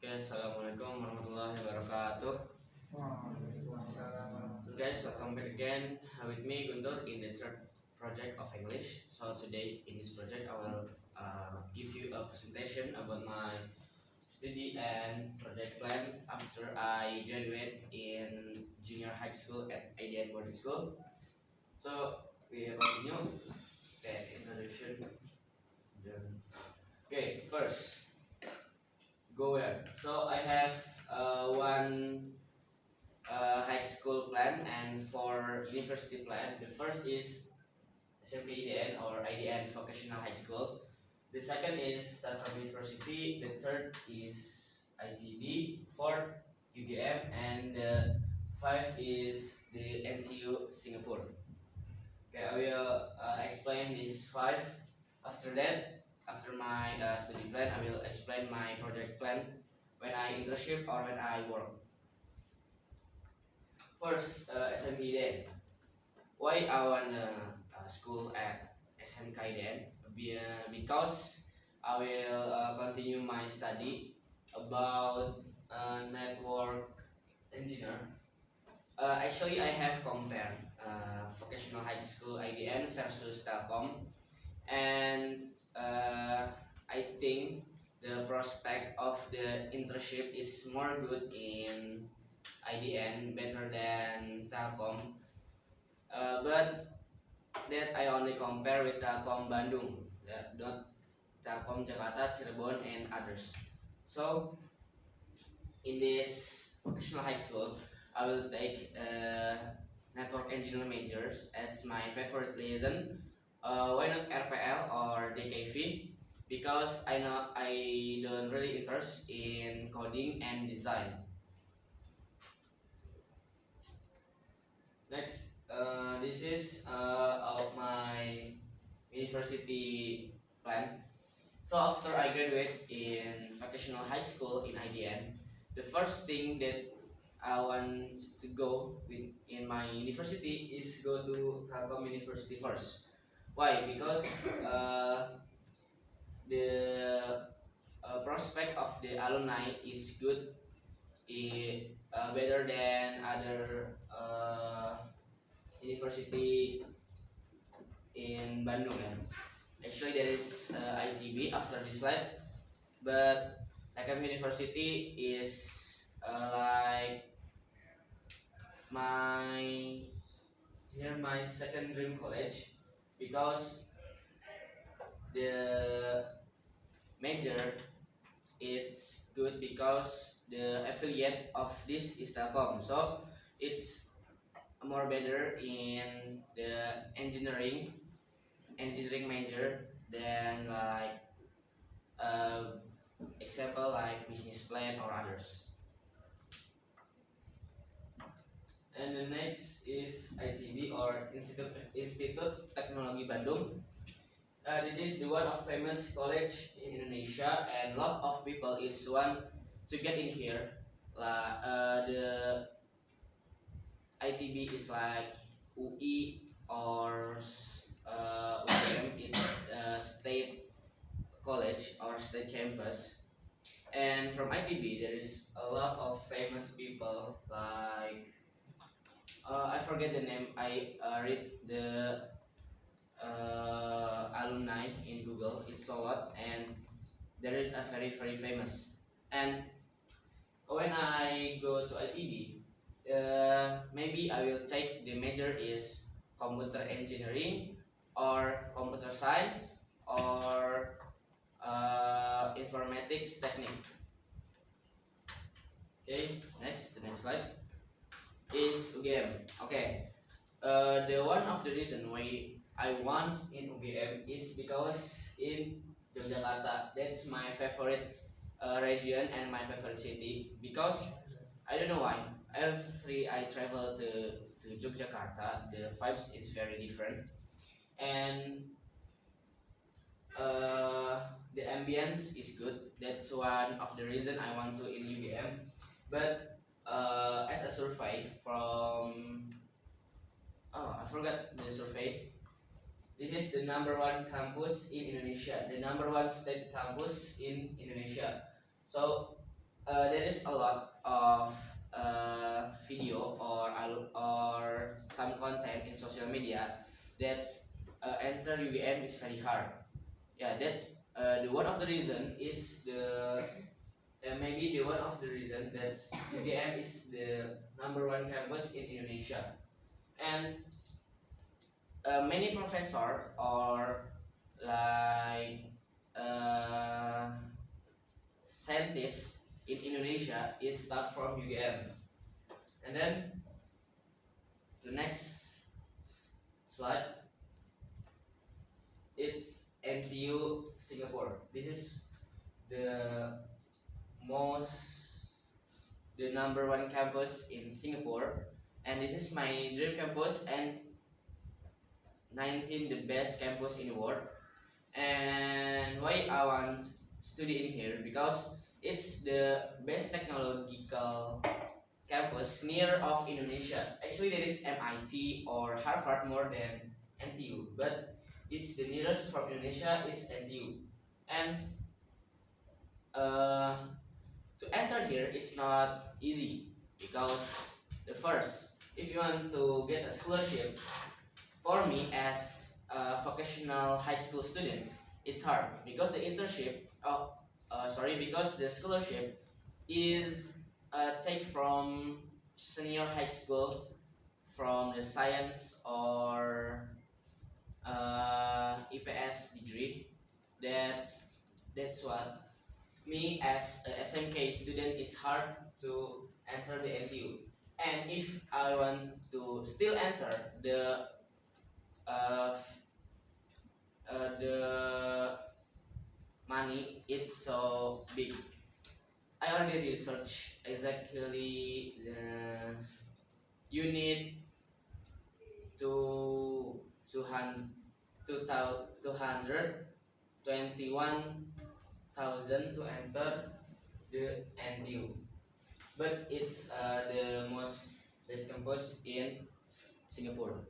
Oke, assalamualaikum warahmatullahi wabarakatuh. Guys, welcome back again with me Guntur in the third project of English. So today in this project I will give you a presentation about my study and project plan after I graduate in junior high school at ADN boarding school. So we continue. Okay, introduction. Okay, first go where. So I have one high school plan and four university plan. The first is SMPIDN or IDN Vocational High School. The second is Telkom University. The third is ITB. Fourth UGM, and the five is the NTU Singapore. Okay, I will explain these five. After that, after my study plan, I will explain my project plan when I internship or when I work. First, SMPIDN. Why I want school at SMKIDN? Because I will continue my study about network engineer. Actually, I have compared vocational high school IDN versus Telkom, and I think the prospect of the internship is more good in IDN better than Telkom. But that I only compare with Telkom Bandung, not Telkom Jakarta, Cirebon, and others. So in this vocational high school, I will take network engineering majors as my favorite liaison. Why not RPL or DKV? Because I know I don't really interest in coding and design. Next, this is of my university plan. So after I graduate in vocational high school in IDN, the first thing that I want to go with in my university is go to Telkom University first. Why? Because the prospect of the alumni is good, better than other university in Bandung. Actually, there is ITB after this slide, but Telkom University is like my my second dream college because the major it's good because the affiliate of this is Telkom, so it's more better in the engineering major than like example like business plan or others. And the next is ITB or Institut Teknologi Bandung. This is the one of famous college in Indonesia, and lot of people is want to get in here. The ITB is like UI or UGM, it's state college or state campus. And from ITB there is a lot of famous people like I forget the name. I read the alumni in Google. It's a lot, and there is a very famous. And when I go to ITB, maybe I will take the major is computer engineering or computer science or informatics technique. Okay, the next slide is UGM. Okay, the one of the reason why I want in UGM is because in Yogyakarta, that's my favorite region and my favorite city. Because I don't know why. Every I travel to Yogyakarta, the vibes is very different, and the ambience is good. That's one of the reason I want to in UGM. But as a survey from I forgot the survey. This is the number one campus in Indonesia, the number one state campus in Indonesia. So there is a lot of video or some content in social media that enter UVM is very hard. Yeah, that's the one of the reason is the maybe the one of the reason that UVM is the number one campus in Indonesia, and many professor or like uh, scientists in Indonesia is start from UGM. And then the next slide, it's NTU Singapore. This is the most the number one campus in Singapore, and this is my dream campus and 19 the best campus in the world. And why I want study in here, because it's the best technological campus near of Indonesia. Actually, there is MIT or Harvard more than NTU, but it's the nearest from Indonesia is NTU. And to enter here is not easy, because the first, if you want to get a scholarship, for me as a vocational high school student, it's hard because the internship. Because the scholarship is take from senior high school from the science or EPS degree. That's what me as a SMK student is hard to enter the NTU. And if I want to still enter uh, the money, it's so big. I already research exactly you need to 221,000 to enter the NTU, but it's the most best campus in Singapore.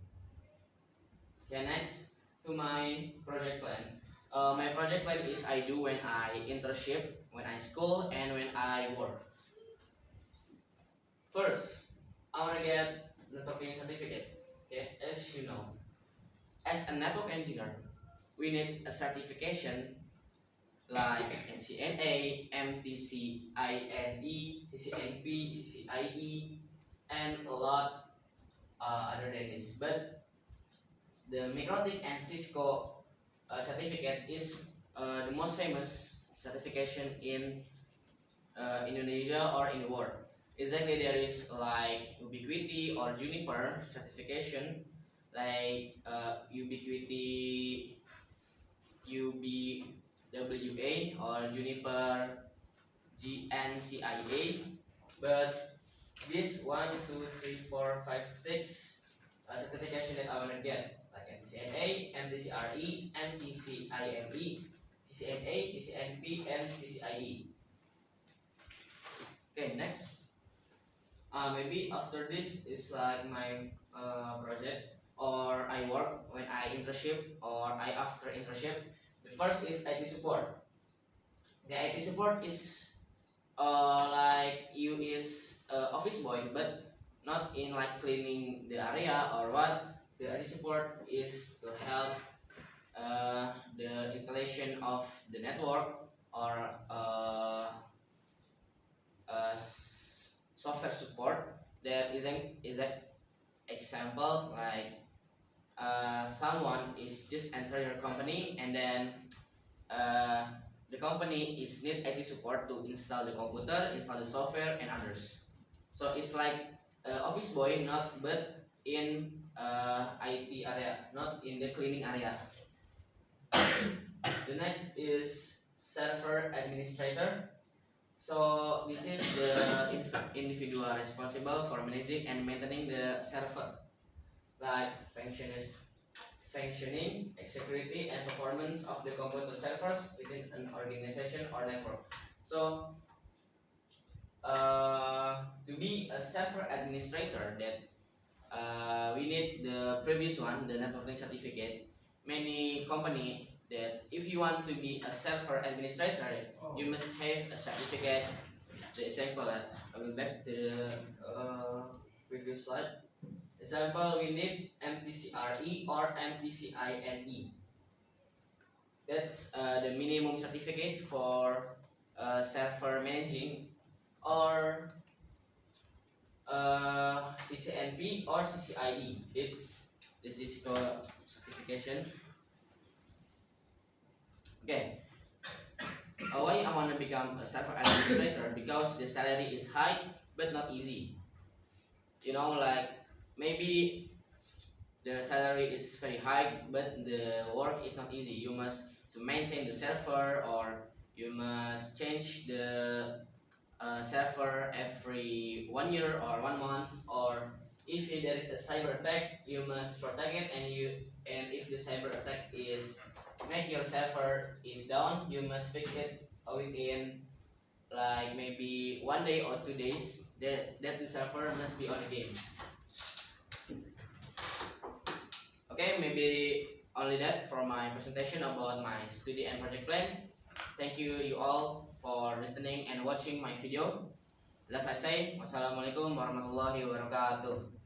Okay, next to my project plan. My project plan is I do when I internship, when I school, and when I work. First, I want to get networking certificate. Okay, as you know, as a network engineer, we need a certification like MCNA, MTCINE, CCNP, CCIE, and a lot other than this. But the Microtik and Cisco certificate is the most famous certification in Indonesia or in the world. Exactly, there is like Ubiquiti or Juniper certification, like Ubiquiti UBWA or Juniper GNCIA. But this 1, 2, 3, 4, 5, 6 certification that I want to get, like MTCNA, MTCRE, MTCIME, CCNA, CCNP, and CCIE. Okay, next. Maybe after this is like my project or I work when I internship or I after internship. The first is IT support. The IT support is like you is office boy, but not in like cleaning the area or what. The IT support is to help the installation of the network or software support. There is an example like someone is just enter your company, and then the company is need IT support to install the computer, install the software, and others. So it's like office boy, not but in IT area, not in the cleaning area. The next is server administrator. So this is the individual responsible for managing and maintaining the server, like functioning, security, and performance of the computer servers within an organization or network. So to be a server administrator, that we need the previous one, the networking certificate. Many company that if you want to be a server administrator, you must have a certificate the example. I will back to the previous slide. Example, we need MTCRE or MTCINE. That's the minimum certificate for server managing, or CCNP or CCIE. It's the Cisco certification. Okay. Why I want to become a server administrator? Because the salary is high but not easy. You know, like maybe the salary is very high but the work is not easy. You must to maintain the server, or you must change the server every 1 year or 1 month, or if there is a cyber attack, you must protect it, and if the cyber attack is make your server is down, you must fix it within like maybe 1 day or 2 days, that the server must be on again. Okay, maybe only that for my presentation about my study and project plan. Thank you all for listening and watching my video. Last I say, wassalamualaikum warahmatullahi wabarakatuh.